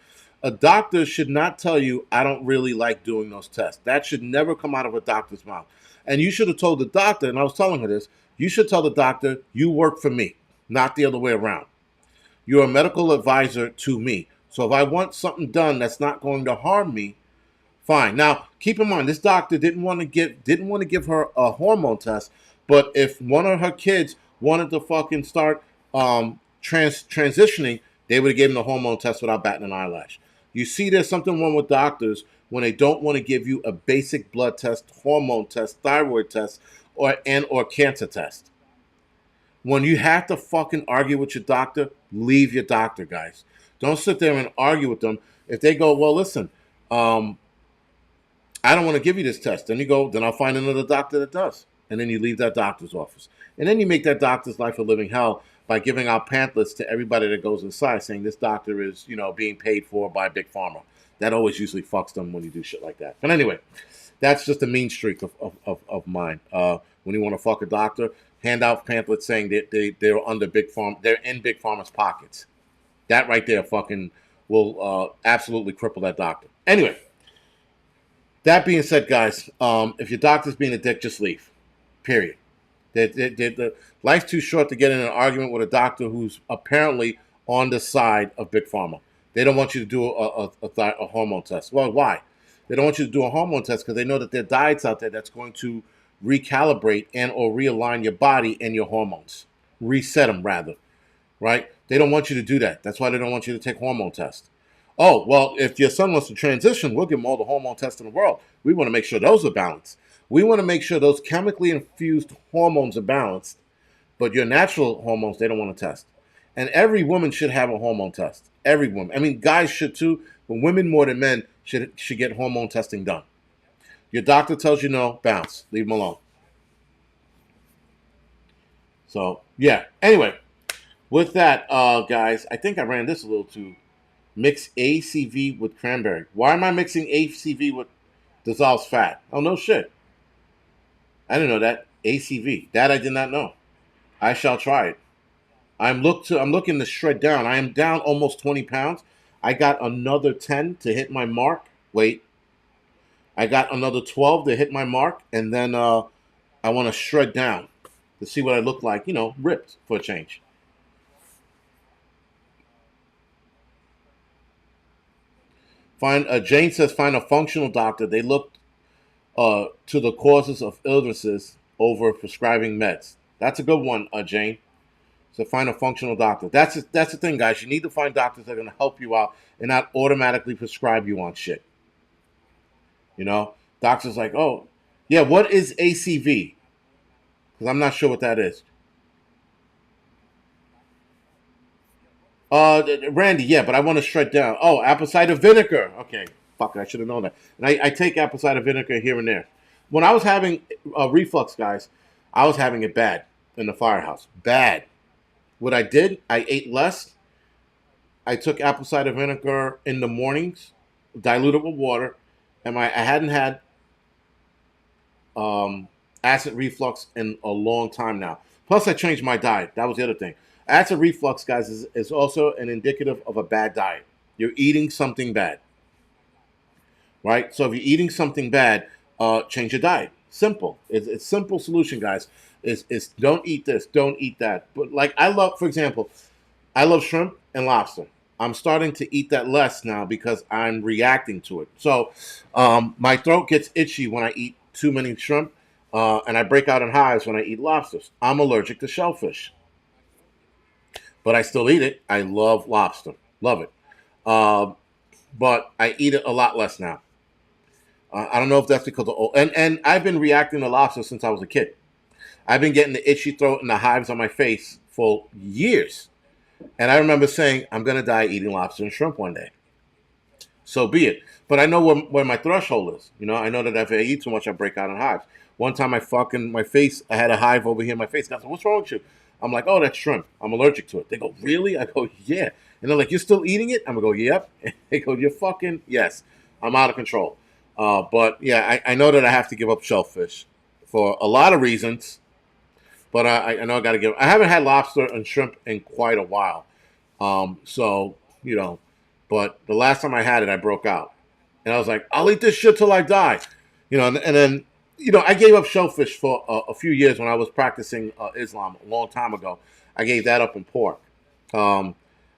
A doctor should not tell you, I don't really like doing those tests. That should never come out of a doctor's mouth. And you should have told the doctor, and I was telling her this, you should tell the doctor, you work for me, not the other way around. You're a medical advisor to me. So if I want something done that's not going to harm me, fine. Now, keep in mind, this doctor didn't want to give her a hormone test, but if one of her kids wanted to fucking start transitioning, they would have given the hormone test without batting an eyelash. You see, there's something wrong with doctors when they don't want to give you a basic blood test, hormone test, thyroid test, or cancer test. When you have to fucking argue with your doctor, leave your doctor, guys. Don't sit there and argue with them. If they go, well, listen, um, I don't want to give you this test. Then you go, then I'll find another doctor that does. And then you leave that doctor's office. And then you make that doctor's life a living hell by giving out pamphlets to everybody that goes inside saying this doctor is, being paid for by Big Pharma. That always usually fucks them when you do shit like that. But anyway, that's just a mean streak of mine. When you want to fuck a doctor, hand out pamphlets saying that they're under Big Pharma, they're in Big Pharma's pockets. That right there fucking will absolutely cripple that doctor. Anyway, that being said, guys, if your doctor's being a dick, just leave. Period. Life's too short to get in an argument with a doctor who's apparently on the side of Big Pharma. They don't want you to do a hormone test. Well, why? They don't want you to do a hormone test because they know that there are diets out there that's going to recalibrate and or realign your body and your hormones. Reset them, rather. Right? They don't want you to do that. That's why they don't want you to take hormone tests. Oh, well, if your son wants to transition, we'll give him all the hormone tests in the world. We want to make sure those are balanced. We want to make sure those chemically infused hormones are balanced, but your natural hormones, they don't want to test. And every woman should have a hormone test. Every woman. I mean, guys should too, but women more than men should get hormone testing done. Your doctor tells you no, bounce. Leave them alone. So, yeah. Anyway, with that, guys, I think I ran this a little too. Mix ACV with cranberry. Why am I mixing ACV with dissolved fat? Oh, no shit. I didn't know that. ACV. That I did not know. I shall try it. I'm looking to shred down. I am down almost 20 pounds. I got another 10 to hit my mark. Wait. I got another 12 to hit my mark. And then I want to shred down to see what I look like, ripped for a change. Jane says find a functional doctor. They look to the causes of illnesses over prescribing meds. That's a good one, Jane. So find a functional doctor. That's the thing, guys. You need to find doctors that are going to help you out and not automatically prescribe you on shit. Doctors like, oh, yeah, what is ACV? Because I'm not sure what that is. Randy, yeah, but I want to shred down. Oh, apple cider vinegar. Okay, fuck, I should have known that. And I take apple cider vinegar here and there. When I was having reflux, guys, I was having it bad in the firehouse. Bad. What I did, I ate less. I took apple cider vinegar in the mornings, diluted with water, and I hadn't had acid reflux in a long time now. Plus, I changed my diet. That was the other thing. Acid reflux, guys, is also an indicative of a bad diet. You're eating something bad, right? So if you're eating something bad, change your diet. Simple. It's simple solution, guys. Is don't eat this, don't eat that. But like for example, I love shrimp and lobster. I'm starting to eat that less now because I'm reacting to it. So my throat gets itchy when I eat too many shrimp, and I break out in hives when I eat lobsters. I'm allergic to shellfish, but I still eat it. I love lobster, love it, but I eat it a lot less now. I don't know if that's because of and I've been reacting to lobster since I was a kid. I've been getting the itchy throat and the hives on my face for years. And I remember saying, I'm going to die eating lobster and shrimp one day. So be it. But I know where my threshold is. I know that if I eat too much, I break out in hives. One time my face, I had a hive over here in my face. I said, what's wrong with you? I'm like, oh, that's shrimp. I'm allergic to it. They go, really? I go, yeah. And they're like, you're still eating it? I'm going to go, yep. And they go, you're fucking, yes. I'm out of control. But yeah, I know that I have to give up shellfish for a lot of reasons. But I know I got to give. I haven't had lobster and shrimp in quite a while. So, but the last time I had it, I broke out. And I was like, I'll eat this shit till I die. And then, I gave up shellfish for a few years when I was practicing Islam a long time ago. I gave that up in pork. And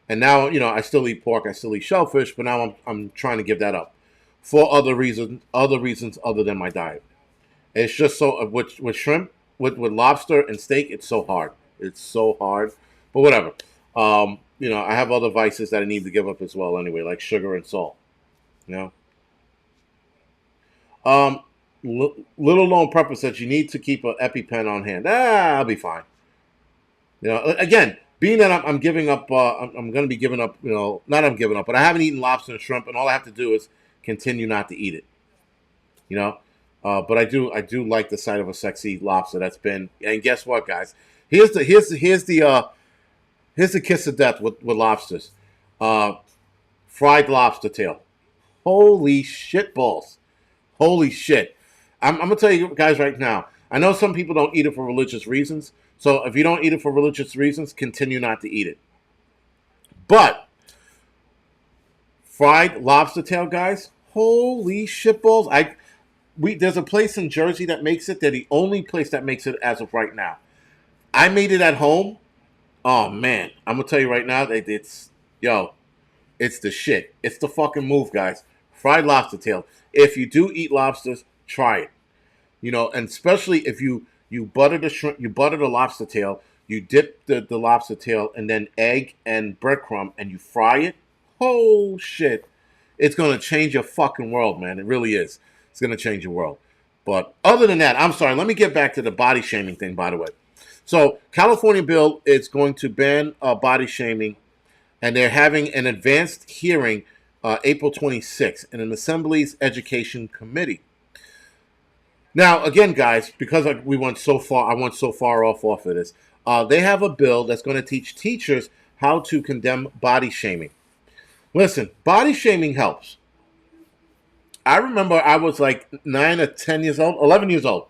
now, I still eat pork. I still eat shellfish, but now I'm trying to give that up for other reasons other than my diet. It's just so, with shrimp, with lobster and steak, it's so hard. It's so hard. But whatever. I have other vices that I need to give up as well anyway, like sugar and salt. You know, um, little known purpose that you need to keep an EpiPen on hand. I'll be fine. You know, again, being that I'm giving up, I'm going to be giving up. You know, not I'm giving up, but I haven't eaten lobster and shrimp, and all I have to do is continue not to eat it. You know, but I do like the sight of a sexy lobster. That's been, and guess what, guys? Here's the kiss of death with lobsters. Uh, Fried lobster tail. Holy shit balls. Holy shit. I'm gonna tell you guys right now. I know some people don't eat it for religious reasons. So if you don't eat it for religious reasons, continue not to eat it. But fried lobster tail, guys, holy shit balls. There's a place in Jersey that makes it. They're the only place that makes it as of right now. I made it at home. Oh man, I'm gonna tell you right now that it's the shit. It's the fucking move, guys. Fried lobster tail. If you do eat lobsters, try it. You know, and especially if you butter the shrimp, you butter the lobster tail, you dip the lobster tail, and then egg and breadcrumb, and you fry it. Oh shit! It's gonna change your fucking world, man. It really is. It's gonna change your world. But other than that, I'm sorry. Let me get back to the body shaming thing. By the way, so California bill is going to ban body shaming, and they're having an advanced hearing April 26th in an Assembly's Education Committee. Now, again, guys, because we went so far, I went so far off of this. They have a bill that's going to teach teachers how to condemn body shaming. Listen, body shaming helps. I remember I was like 9 or 10 years old, 11 years old,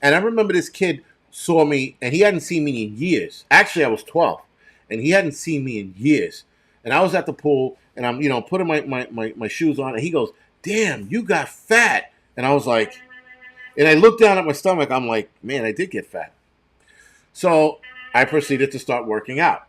and I remember this kid saw me, and he hadn't seen me in years. Actually, I was 12, and he hadn't seen me in years. And I was at the pool, and I'm putting my shoes on, and he goes, "Damn, you got fat," and I was like. And I looked down at my stomach. I'm like, man, I did get fat. So I proceeded to start working out.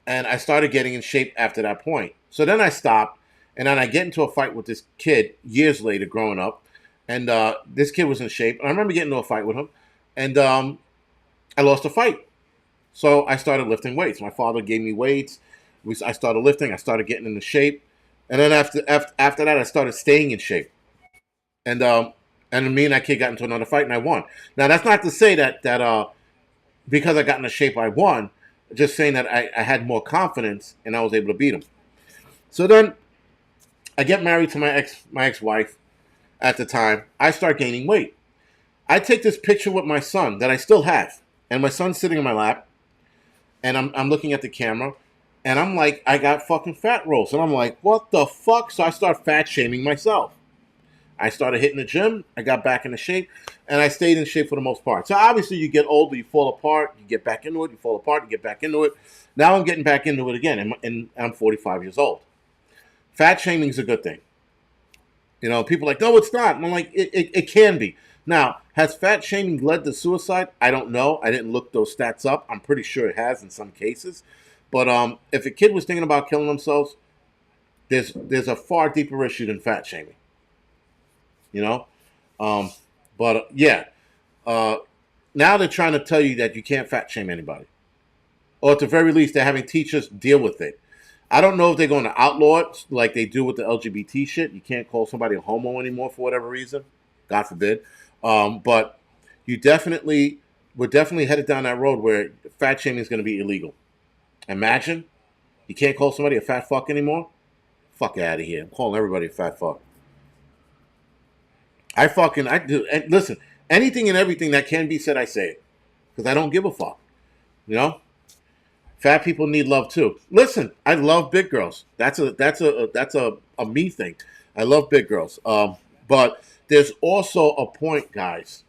And I started getting in shape after that point. So then I stopped. And then I get into a fight with this kid years later growing up. And this kid was in shape. And I remember getting into a fight with him. And I lost a fight. So I started lifting weights. My father gave me weights. I started lifting. I started getting into shape. And then after that, I started staying in shape. And me and that kid got into another fight, and I won. Now that's not to say that because I got into shape, I won. Just saying that I had more confidence, and I was able to beat him. So then I get married to my ex-wife at the time. I start gaining weight. I take this picture with my son that I still have, and my son's sitting in my lap, and I'm looking at the camera, and I'm like, I got fucking fat rolls, and I'm like, what the fuck? So I start fat shaming myself. I started hitting the gym. I got back into shape, and I stayed in shape for the most part. So obviously, you get older, you fall apart, you get back into it, you fall apart, you get back into it. Now I'm getting back into it again, and I'm 45 years old. Fat shaming is a good thing. You know, people are like, no, it's not. And I'm like, it can be. Now, has fat shaming led to suicide? I don't know. I didn't look those stats up. I'm pretty sure it has in some cases. But if a kid was thinking about killing themselves, there's a far deeper issue than fat shaming. You know, but uh, now they're trying to tell you that you can't fat shame anybody, or at the very least, they're having teachers deal with it. I don't know if they're going to outlaw it like they do with the LGBT shit. You can't call somebody a homo anymore for whatever reason, God forbid. But we're definitely headed down that road where fat shaming is going to be illegal. Imagine you can't call somebody a fat fuck anymore. Fuck out of here! I'm calling everybody a fat fuck. I do. And listen, anything and everything that can be said, I say it because I don't give a fuck. You know, fat people need love too. Listen, I love big girls. That's a me thing. I love big girls. But there's also a point, guys,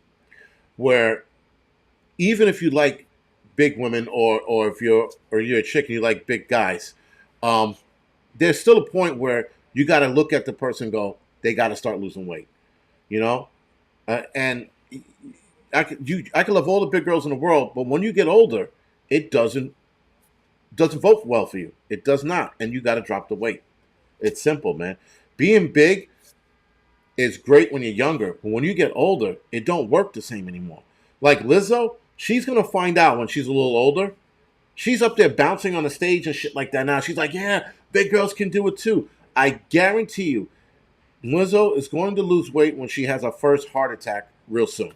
where even if you like big women or if you're a chick and you like big guys, there's still a point where you got to look at the person and go, they got to start losing weight. You know, and I can love all the big girls in the world, but when you get older, it doesn't vote well for you. It does not, and you got to drop the weight. It's simple, man. Being big is great when you're younger, but when you get older, it don't work the same anymore. Like Lizzo, she's gonna find out when she's a little older. She's up there bouncing on the stage and shit like that now. She's like, yeah, big girls can do it too. I guarantee you, Lizzo is going to lose weight when she has her first heart attack real soon.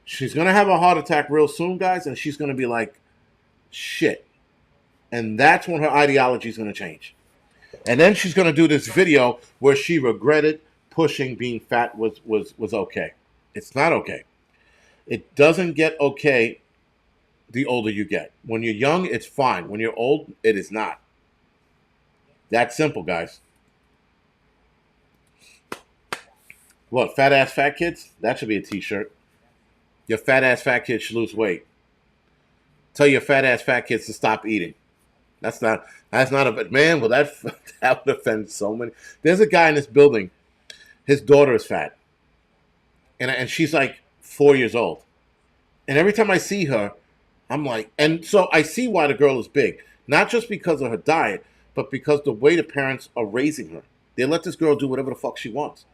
She's going to have a heart attack real soon, guys, and she's going to be like, shit. And that's when her ideology is going to change. And then she's going to do this video where she regretted pushing being fat was okay. It's not okay. It doesn't get okay the older you get. When you're young, it's fine. When you're old, it is not. That's simple, guys. What, fat ass fat kids? That should be a t-shirt. Your fat ass fat kids should lose weight. Tell your fat ass fat kids to stop eating. That's not a man. Well, that would offend so many. There's a guy in this building. His daughter is fat, and she's like 4 years old. And every time I see her, I'm like, and so I see why the girl is big, not just because of her diet, but because the way the parents are raising her. They let this girl do whatever the fuck she wants.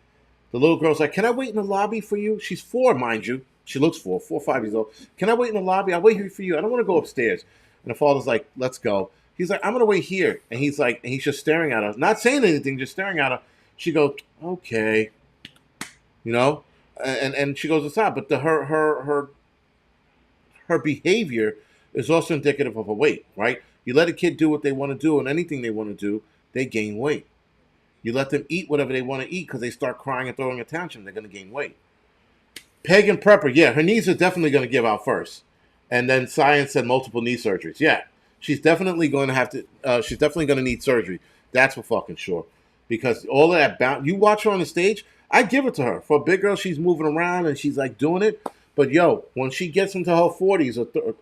The little girl's like, "Can I wait in the lobby for you?" She's 4, mind you. She looks 4 or 5 years old. "Can I wait in the lobby? I'll wait here for you. I don't want to go upstairs." And the father's like, "Let's go." He's like, "I'm gonna wait here." And he's like, and he's just staring at her, not saying anything, just staring at her. She goes, "Okay," you know, and she goes aside. But her behavior is also indicative of her weight, right? You let a kid do what they want to do, and anything they want to do, they gain weight. You let them eat whatever they want to eat because they start crying and throwing a tantrum, they're going to gain weight. Pagan prepper, yeah, her knees are definitely going to give out first. And then science said multiple knee surgeries. Yeah, she's definitely going to have to, she's definitely going to need surgery. That's for fucking sure. Because all of that, you watch her on the stage, I give it to her. For a big girl, she's moving around and she's like doing it. But yo, when she gets into her 40s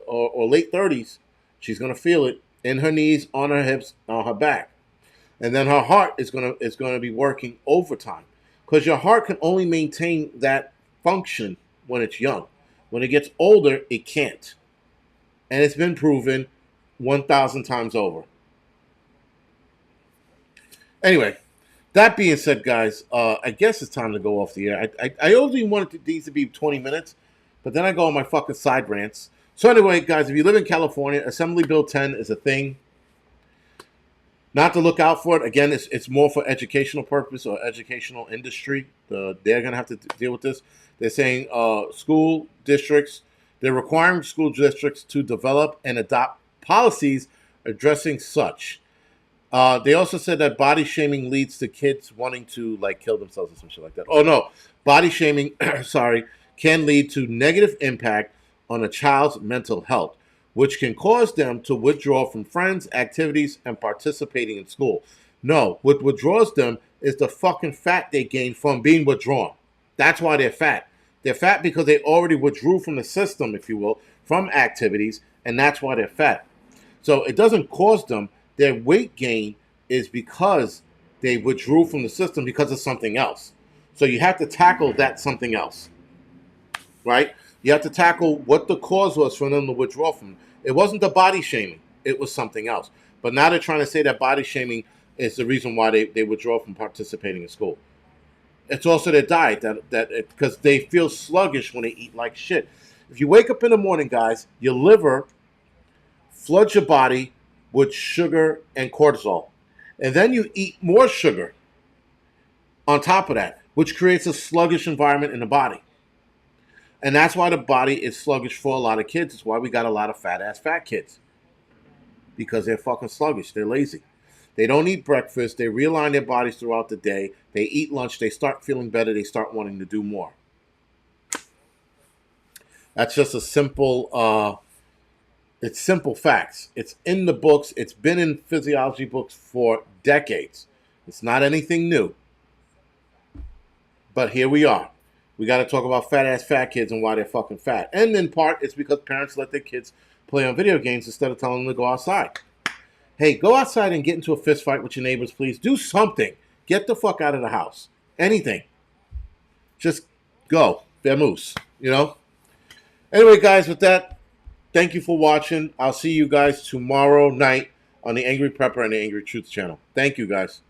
or late 30s, she's going to feel it in her knees, on her hips, on her back. And then her heart is gonna be working overtime, because your heart can only maintain that function when it's young. When it gets older, it can't, and it's been proven 1,000 times over. Anyway, that being said, guys, I guess it's time to go off the air. I only wanted these to be 20 minutes, but then I go on my fucking side rants. So anyway, guys, if you live in California, Assembly Bill 10 is a thing. Not to look out for it. Again, it's more for educational purpose or educational industry. They're going to have to deal with this. They're saying school districts, they're requiring school districts to develop and adopt policies addressing such. They also said that body shaming leads to kids wanting to like kill themselves or some shit like that. Oh no, body shaming, sorry, can lead to negative impact on a child's mental health, which can cause them to withdraw from friends, activities, and participating in school. No, what withdraws them is the fucking fat they gain from being withdrawn. That's why they're fat. They're fat because they already withdrew from the system, if you will, from activities, and that's why they're fat. So it doesn't cause them. Their weight gain is because they withdrew from the system because of something else. So you have to tackle that something else, right? You have to tackle what the cause was for them to withdraw from. It wasn't the body shaming. It was something else. But now they're trying to say that body shaming is the reason why they withdraw from participating in school. It's also their diet because they feel sluggish when they eat like shit. If you wake up in the morning, guys, your liver floods your body with sugar and cortisol. And then you eat more sugar on top of that, which creates a sluggish environment in the body. And that's why the body is sluggish for a lot of kids. It's why we got a lot of fat-ass fat kids. Because they're fucking sluggish. They're lazy. They don't eat breakfast. They realign their bodies throughout the day. They eat lunch. They start feeling better. They start wanting to do more. That's just a simple, it's simple facts. It's in the books. It's been in physiology books for decades. It's not anything new. But here we are. We got to talk about fat-ass fat kids and why they're fucking fat. And in part, it's because parents let their kids play on video games instead of telling them to go outside. Hey, go outside and get into a fist fight with your neighbors, please. Do something. Get the fuck out of the house. Anything. Just go. Vamoose. You know? Anyway, guys, with that, thank you for watching. I'll see you guys tomorrow night on the Angry Prepper and the Angry Truth channel. Thank you, guys.